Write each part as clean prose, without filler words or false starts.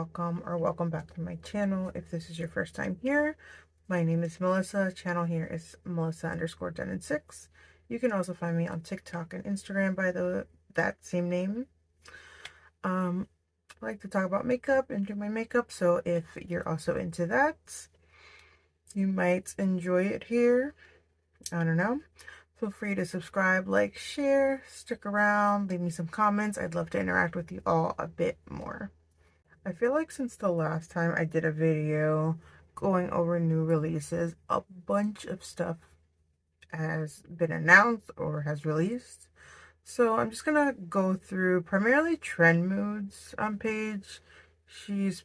welcome or welcome back to my channel. If this is your first time here, my name is Melissa. Channel here is Melissa_Denon6. You can also find me on TikTok and Instagram by that same name. I like to talk about makeup and do my makeup, so if you're also into that, you might enjoy it here. I don't know. Feel free to subscribe, like, share, stick around, leave me some comments. I'd love to interact with you all a bit more. I feel like since the last time I did a video going over new releases, a bunch of stuff has been announced or has released. So I'm just gonna go through primarily Trend Moods page. She's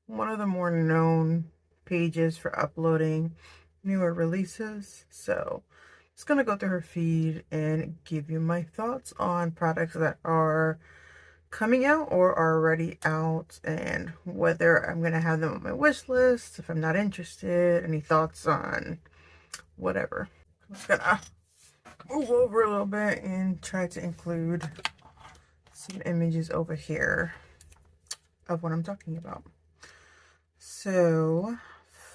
one of the more known pages for uploading newer releases. So I'm just gonna go through her feed and give you my thoughts on products that are coming out or are already out, and whether I'm gonna have them on my wish list, if I'm not interested, any thoughts on whatever. I'm just gonna move over a little bit and try to include some images over here of what I'm talking about. So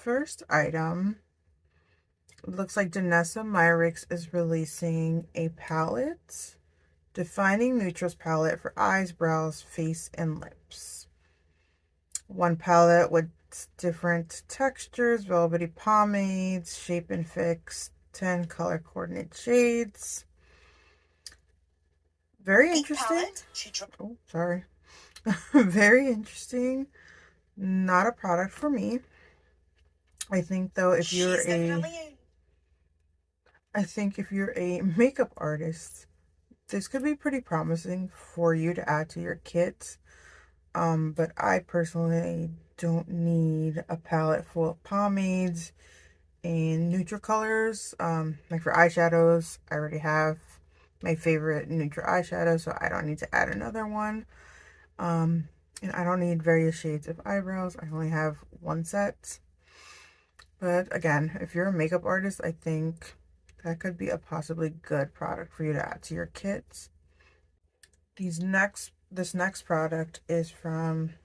first item, looks like Danessa Myricks is releasing a palette. Defining Neutrals palette for eyes, brows, face, and lips. One palette with different textures, velvety pomades, shape and fix, 10 color coordinate shades. Very interesting. Oh, sorry. Very interesting. Not a product for me. I think though, if you're a makeup artist, this could be pretty promising for you to add to your kit. But I personally don't need a palette full of pomades and neutral colors. Like for eyeshadows, I already have my favorite neutral eyeshadow, so I don't need to add another one. And I don't need various shades of eyebrows. I only have one set. But again, if you're a makeup artist, I think that could be a possibly good product for you to add to your kits. This next product is from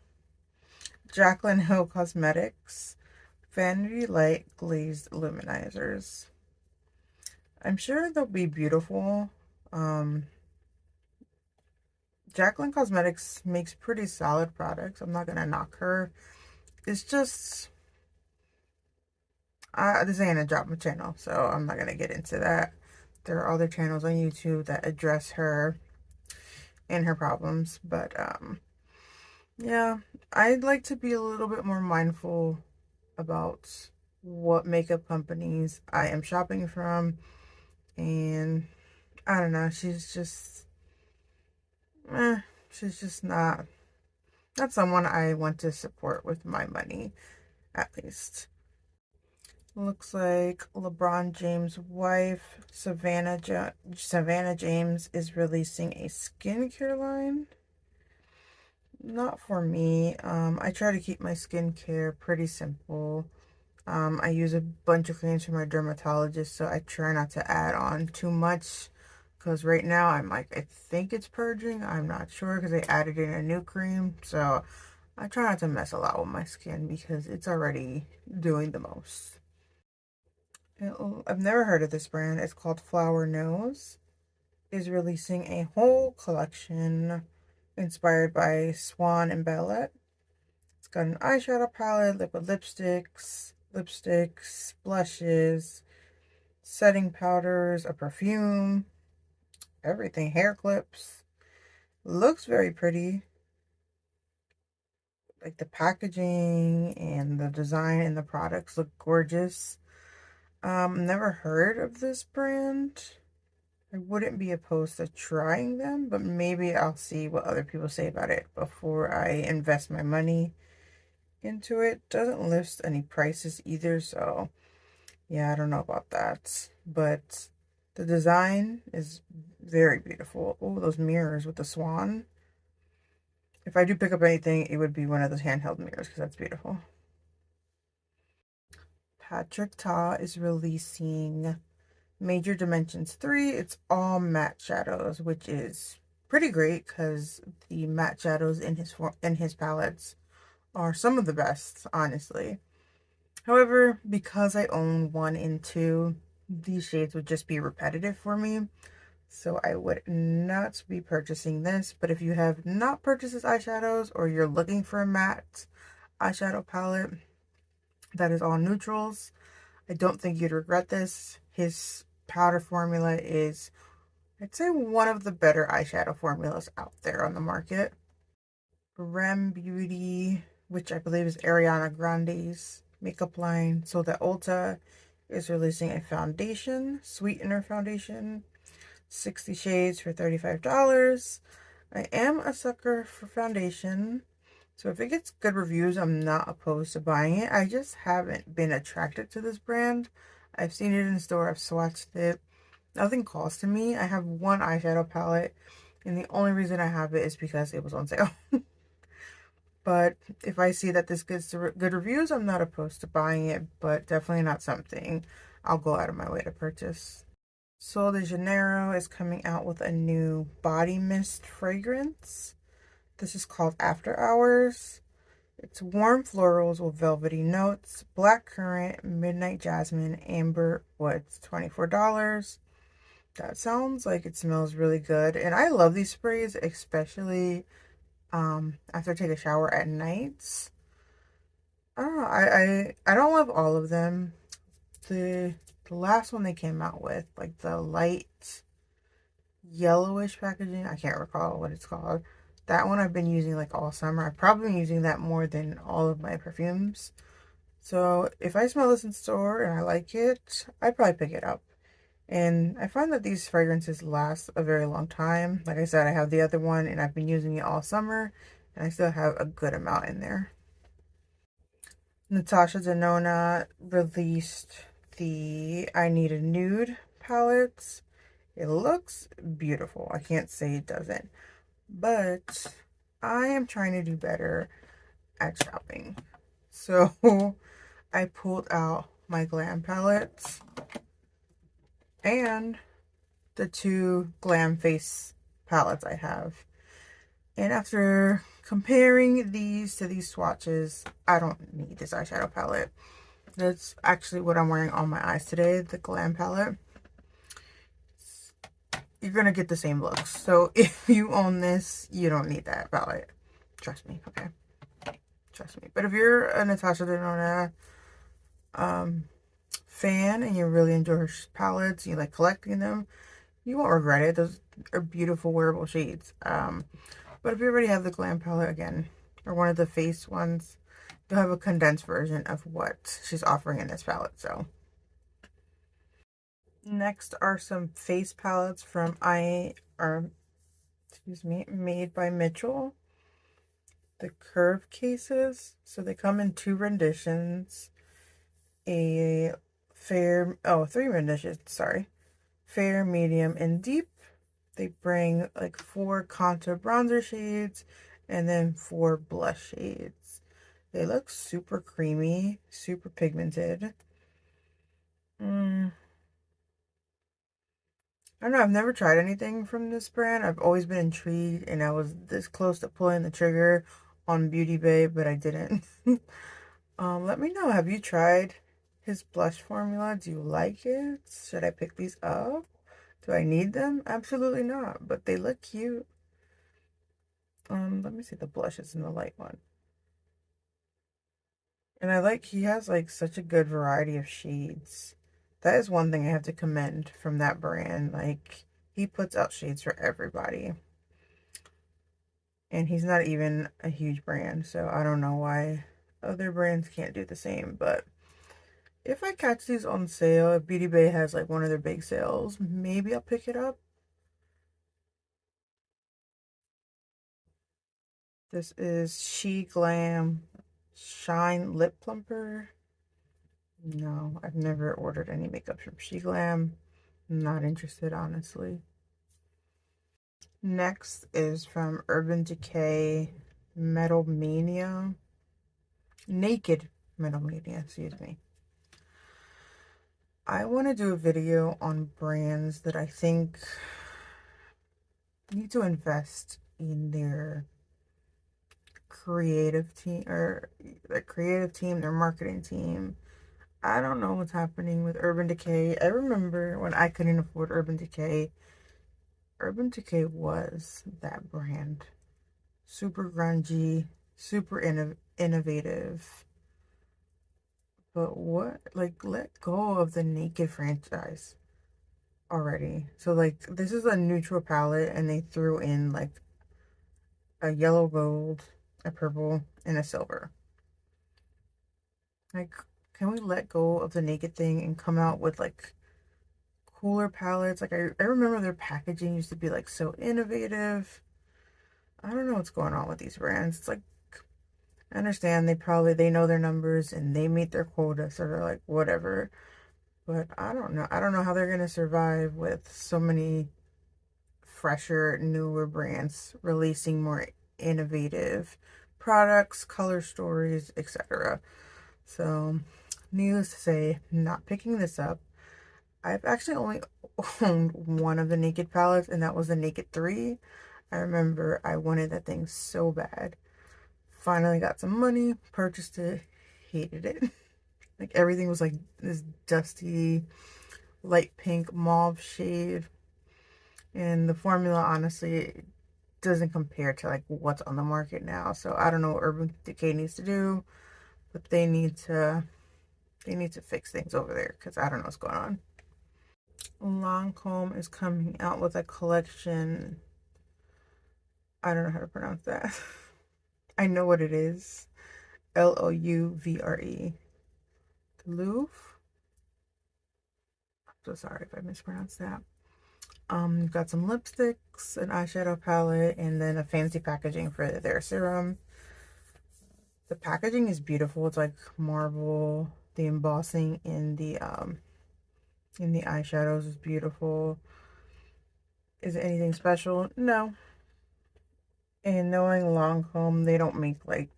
Jaclyn Hill Cosmetics, Vanity Light Glazed Luminizers. I'm sure they'll be beautiful. Jaclyn Cosmetics makes pretty solid products. I'm not gonna knock her. It's just this ain't a drop my channel, so I'm not gonna get into that. There are other channels on YouTube that address her and her problems, but yeah, I'd like to be a little bit more mindful about what makeup companies I am shopping from, and I don't know, she's just not someone I want to support with my money, at least. Looks like LeBron James' wife, Savannah James, is releasing a skincare line. Not for me. I try to keep my skincare pretty simple. I use a bunch of creams from my dermatologist, so I try not to add on too much, because right now I'm like, I think it's purging. I'm not sure because they added in a new cream, so I try not to mess a lot with my skin because it's already doing the most. I've never heard of this brand. It's called Flower Nose. Is releasing a whole collection inspired by Swan and Bellette. It's got an eyeshadow palette, liquid lipsticks, blushes, setting powders, a perfume, everything, hair clips. Looks very pretty. Like the packaging and the design and the products look gorgeous. Never heard of this brand. I wouldn't be opposed to trying them, but maybe I'll see what other people say about it before I invest my money into it. Doesn't list any prices either, so yeah, I don't know about that. But the design is very beautiful. Oh, those mirrors with the swan. If I do pick up anything, it would be one of those handheld mirrors because that's beautiful. Patrick Ta is releasing Major Dimensions 3. It's all matte shadows, which is pretty great because the matte shadows in his palettes are some of the best, honestly. However, because I own 1 and 2, these shades would just be repetitive for me. So I would not be purchasing this. But if you have not purchased this eyeshadows, or you're looking for a matte eyeshadow palette that is all neutrals, I don't think you'd regret this. His powder formula is, I'd say, one of the better eyeshadow formulas out there on the market. Rem Beauty, which I believe is Ariana Grande's makeup line. So the Ulta is releasing a foundation, sweetener foundation, 60 shades for $35. I am a sucker for foundation, so if it gets good reviews, I'm not opposed to buying it. I just haven't been attracted to this brand. I've seen it in store, I've swatched it. Nothing calls to me. I have one eyeshadow palette, and the only reason I have it is because it was on sale. But if I see that this gets good reviews, I'm not opposed to buying it, but definitely not something I'll go out of my way to purchase. Sol de Janeiro is coming out with a new body mist fragrance. This is called After Hours. It's warm florals with velvety notes, black currant, midnight jasmine, amber woods, $24. That sounds like it smells really good. And I love these sprays, especially after I take a shower at nights. I don't know, I don't love all of them. The last one they came out with, like the light yellowish packaging, I can't recall what it's called. That one I've been using like all summer. I've probably been using that more than all of my perfumes. So if I smell this in store and I like it, I'd probably pick it up. And I find that these fragrances last a very long time. Like I said, I have the other one and I've been using it all summer, and I still have a good amount in there. Natasha Denona released the I Need a Nude palettes. It looks beautiful. I can't say it doesn't. But I am trying to do better at shopping. So I pulled out my Glam palettes and the 2 Glam Face palettes I have. And after comparing these to these swatches, I don't need this eyeshadow palette. That's actually what I'm wearing on my eyes today, the Glam palette. You're going to get the same looks. So if you own this, you don't need that palette. Trust me, okay? Trust me. But if you're a Natasha Denona fan and you really enjoy her palettes, you like collecting them, you won't regret it. Those are beautiful wearable shades. But if you already have the Glam palette again, or one of the face ones, you'll have a condensed version of what she's offering in this palette. So next are some face palettes from Made by Mitchell. The curve cases. So they come in 2 renditions. Three renditions, sorry. Fair, medium, and deep. They bring like 4 contour bronzer shades and then 4 blush shades. They look super creamy, super pigmented. I don't know, I've never tried anything from this brand. I've always been intrigued, and I was this close to pulling the trigger on Beauty Bay, but I didn't. Let me know, have you tried his blush formula? Do you like it? Should I pick these up? Do I need them? Absolutely not, but they look cute. Let me see the blushes in the light one. And I like, he has like such a good variety of shades. That is one thing I have to commend from that brand. Like, he puts out shades for everybody. And he's not even a huge brand, so I don't know why other brands can't do the same. But if I catch these on sale, if Beauty Bay has like one of their big sales, maybe I'll pick it up. This is She Glam Shine Lip Plumper. No, I've never ordered any makeup from She Glam. Not interested, honestly. Next is from Urban Decay Metal Mania. Naked Metal Mania, excuse me. I want to do a video on brands that I think need to invest in their creative team, or their creative team, their marketing team. I don't know what's happening with Urban Decay. I remember when I couldn't afford Urban Decay. Urban Decay was that brand. Super grungy, super innovative. But what, like, let go of the Naked franchise already. So, like, this is a neutral palette, and they threw in, like, a yellow gold, a purple, and a silver. Like, can we let go of the Naked thing and come out with, like, cooler palettes? Like, I remember their packaging used to be, like, so innovative. I don't know what's going on with these brands. It's like, I understand they know their numbers and they meet their quota, so they're like, whatever. But I don't know. I don't know how they're gonna survive with so many fresher, newer brands releasing more innovative products, color stories, etc. So, needless to say, not picking this up. I've actually only owned one of the Naked palettes, and that was the Naked 3. I remember I wanted that thing so bad. Finally got some money, purchased it, hated it. Like, everything was like this dusty, light pink mauve shade. And the formula, honestly, doesn't compare to like what's on the market now. So I don't know what Urban Decay needs to do, but they need to fix things over there, because I don't know what's going on. Lancome is coming out with a collection. I don't know how to pronounce that. I know what it is. Louvre. Louvre. I'm so sorry if I mispronounced that. You've got some lipsticks, an eyeshadow palette, and then a fancy packaging for their serum. The packaging is beautiful. It's like marble. The embossing in the eyeshadows is beautiful. Is it anything special? No. And knowing Lancome, they don't make like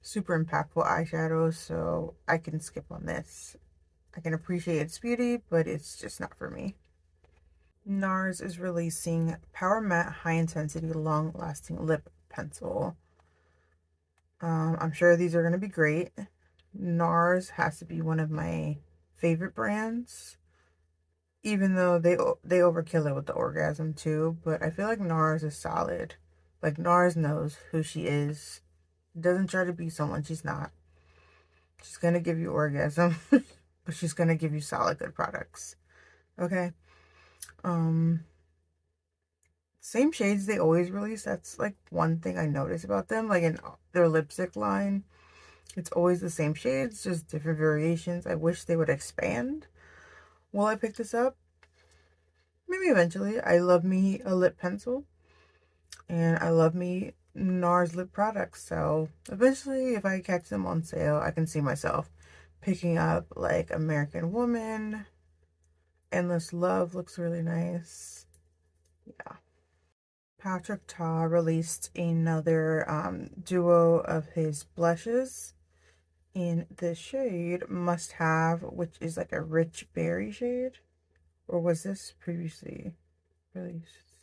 super impactful eyeshadows, so I can skip on this. I can appreciate its beauty, but it's just not for me. NARS is releasing Power Matte High Intensity Long Lasting Lip Pencil. I'm sure these are going to be great. NARS has to be one of my favorite brands, even though they overkill it with the orgasm too. But I feel like NARS is solid. Like, NARS knows who she is. Doesn't try to be someone she's not. She's gonna give you orgasm, but she's gonna give you solid good products. Okay. Um, Same shades they always release. That's like one thing I notice about them. Like, in their lipstick line, it's always the same shades, just different variations. I wish they would expand. Will I pick this up? Maybe eventually. I love me a lip pencil, and I love me NARS lip products. So eventually, if I catch them on sale, I can see myself picking up like American Woman. Endless Love looks really nice. Yeah. Patrick Ta released another duo of his blushes in the shade Must Have, which is like a rich berry shade. Or was this previously released?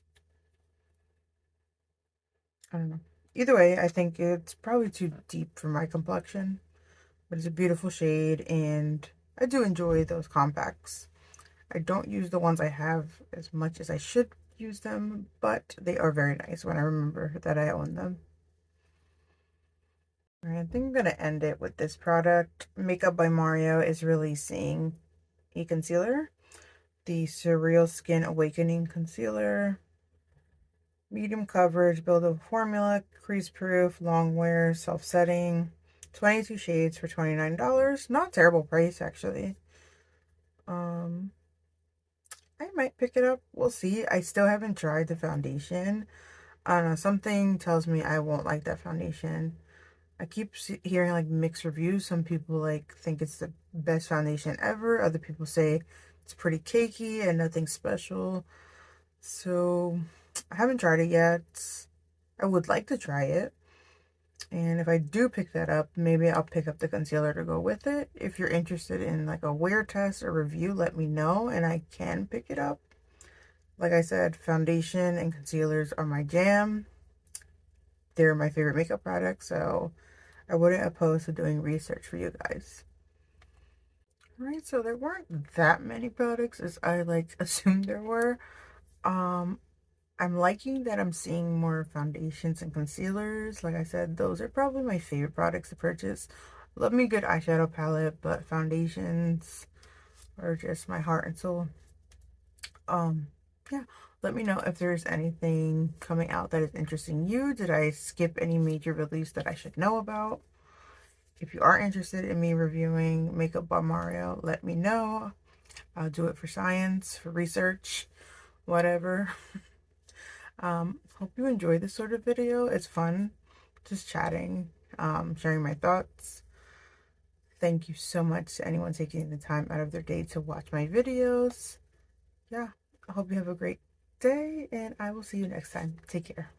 I don't know. Either way, I think it's probably too deep for my complexion, but it's a beautiful shade, and I do enjoy those compacts. I don't use the ones I have as much as I should use them, but they are very nice when I remember that I own them. All right, I think I'm going to end it with this product. Makeup by Mario is releasing a concealer, the Surreal Skin Awakening Concealer. Medium coverage, buildable formula, crease proof, long wear, self-setting. 22 shades for $29. Not terrible price, actually. I might pick it up. We'll see. I still haven't tried the foundation. I don't know. Something tells me I won't like that foundation. I keep hearing like mixed reviews. Some people like think it's the best foundation ever. Other people say it's pretty cakey and nothing special. So I haven't tried it yet. I would like to try it. And if I do pick that up, maybe I'll pick up the concealer to go with it. If you're interested in like a wear test or review, let me know and I can pick it up. Like I said, foundation and concealers are my jam. they're my favorite makeup products, so I wouldn't oppose to doing research for you guys. Alright, so there weren't that many products as I like assumed there were. Um, I'm liking that I'm seeing more foundations and concealers. Like I said, those are probably my favorite products to purchase. Love me a good eyeshadow palette, but foundations are just my heart and soul. Yeah, let me know if there's anything coming out that is interesting you. Did I skip any major release that I should know about? If you are interested in me reviewing Makeup by Mario, let me know. I'll do it for science, for research, whatever. Hope you enjoy this sort of video. It's fun, just chatting, sharing my thoughts. Thank you so much to anyone taking the time out of their day to watch my videos. Yeah, I hope you have a great day, and I will see you next time. Take care.